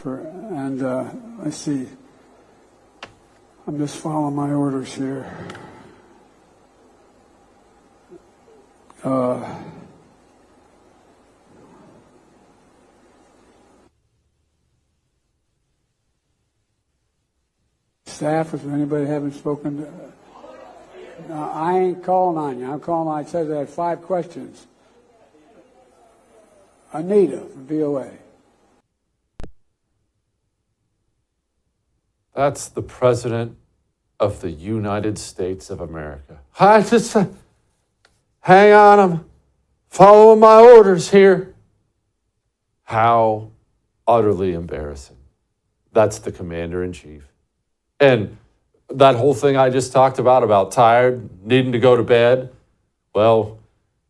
Let's see. I'm just following my orders here. Staff, if anybody haven't spoken to... No, I ain't calling on you. I'm calling on... I said I had 5 questions. Anita from VOA. That's the President of the United States of America. I just... hang on, I'm following my orders here. How utterly embarrassing. That's the Commander-in-Chief. And that whole thing I just talked about tired, needing to go to bed, well,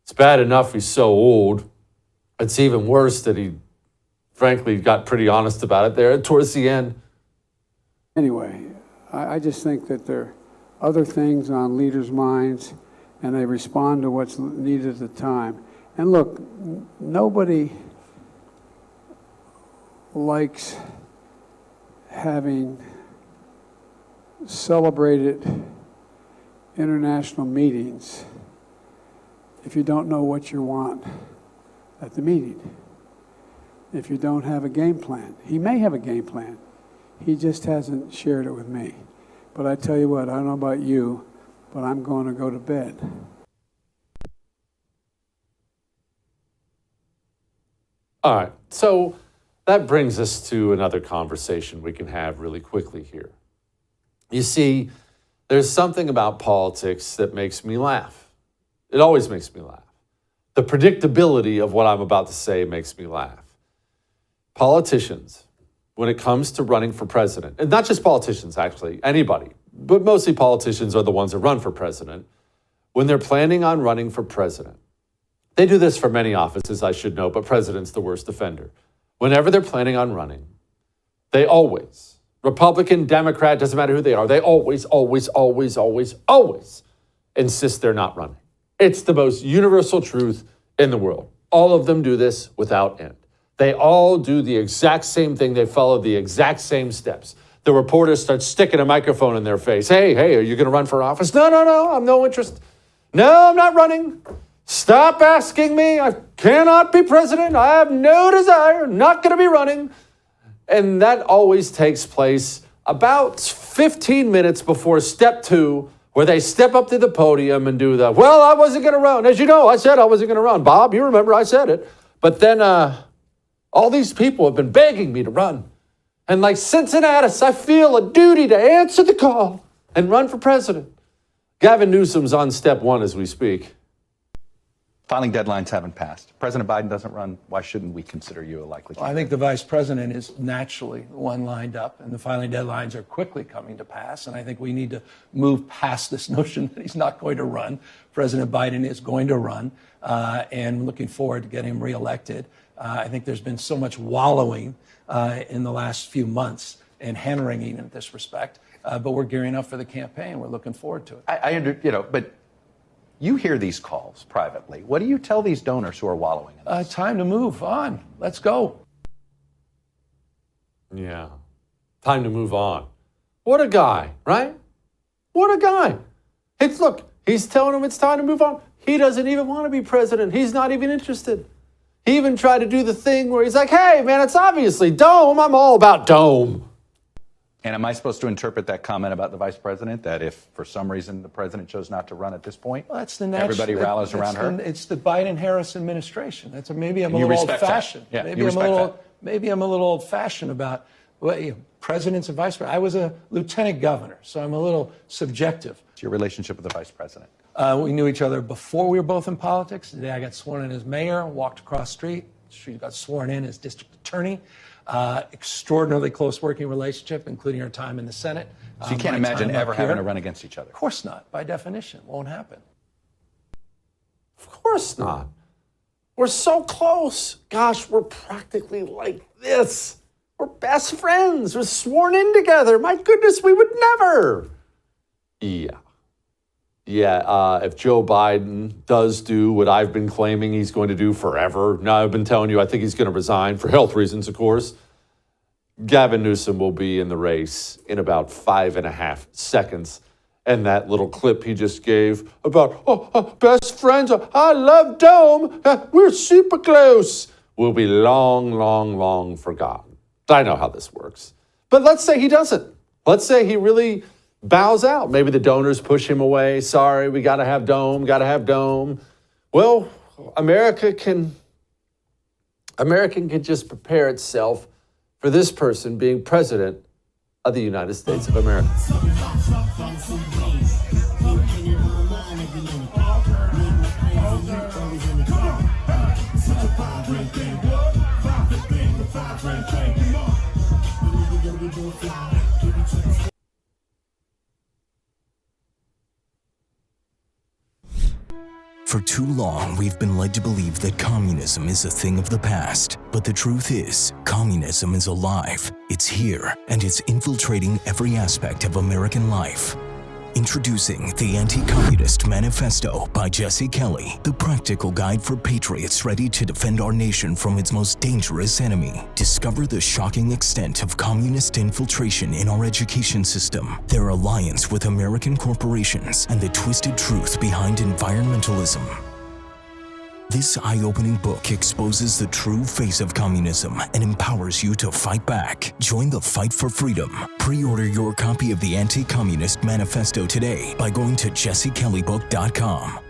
it's bad enough he's so old. It's even worse that he, frankly, got pretty honest about it there towards the end. Anyway, I just think that there are other things on leaders' minds, and they respond to what's needed at the time. And look, nobody likes having celebrated international meetings if you don't know what you want at the meeting. If you don't have a game plan. He may have a game plan. He just hasn't shared it with me. But I tell you what, I don't know about you, but I'm going to go to bed. All right, so that brings us to another conversation we can have really quickly here. You see, there's something about politics that makes me laugh. It always makes me laugh. The predictability of what I'm about to say makes me laugh. Politicians, when it comes to running for president, and not just politicians, actually, anybody, but mostly politicians are the ones that run for president, when they're planning on running for president, they do this for many offices, I should know, but president's the worst offender. Whenever they're planning on running, they always, Republican, Democrat, doesn't matter who they are, they always insist they're not running. It's the most universal truth in the world. All of them do this without end. They all do the exact same thing. They follow the exact same steps. The reporters start sticking a microphone in their face. Hey, are you going to run for office? No, I'm no interest. No, I'm not running. Stop asking me. I cannot be president. I have no desire. Not going to be running. And that always takes place about 15 minutes before step 2, where they step up to the podium and do the, well, I wasn't going to run. As you know, I said I wasn't going to run. Bob, you remember I said it. But then all these people have been begging me to run. And like Cincinnatus, I feel a duty to answer the call and run for president. Gavin Newsom's on step 1 as we speak. Filing deadlines haven't passed. President Biden doesn't run. Why shouldn't we consider you a likely candidate? Well, I think the vice president is naturally the one lined up, and the filing deadlines are quickly coming to pass. And I think we need to move past this notion that he's not going to run. President Biden is going to run, and looking forward to getting him reelected. I think there's been so much wallowing in the last few months and hand-wringing in this respect, but we're gearing up for the campaign. We're looking forward to it. But you hear these calls privately. What do you tell these donors who are wallowing in this? Time to move on. Let's go. Yeah, time to move on. What a guy, right? What a guy. Look, he's telling them it's time to move on. He doesn't even want to be president. He's not even interested. He even tried to do the thing where he's like, hey, man, it's obviously Dome. I'm all about Dome. And am I supposed to interpret that comment about the vice president, that if for some reason the president chose not to run at this point, well, that's the everybody rallies around her? It's the Biden-Harris administration. Maybe I'm a You little respect old-fashioned. that. Yeah, Maybe I'm a little old-fashioned about presidents and vice presidents. I was a lieutenant governor, so I'm a little subjective. It's your relationship with the vice president. We knew each other before we were both in politics. The day I got sworn in as mayor, walked across the street. She got sworn in as district attorney. Extraordinarily close working relationship, including her time in the Senate. So you can't imagine ever having to run against each other? Of course not. By definition, won't happen. Of course not. We're so close. Gosh, we're practically like this. We're best friends. We're sworn in together. My goodness, we would never. Yeah, if Joe Biden does do what I've been claiming he's going to do forever, now I've been telling you I think he's going to resign for health reasons, of course. Gavin Newsom will be in the race in about 5.5 seconds. And that little clip he just gave about, best friends, I love Dome, we're super close, will be long, long, long forgotten. I know how this works. But let's say he doesn't. Let's say he really bows out. Maybe the donors push him away. Sorry, we got to have Dome. Well, America can just prepare itself for this person being president of the United States of America. For too long, we've been led to believe that communism is a thing of the past. But the truth is, communism is alive. It's here, and it's infiltrating every aspect of American life. Introducing the Anti-Communist Manifesto by Jesse Kelly, the practical guide for patriots ready to defend our nation from its most dangerous enemy. Discover the shocking extent of communist infiltration in our education system, their alliance with American corporations, and the twisted truth behind environmentalism. This eye-opening book exposes the true face of communism and empowers you to fight back. Join the fight for freedom. Pre-order your copy of the Anti-Communist Manifesto today by going to jessekellybook.com.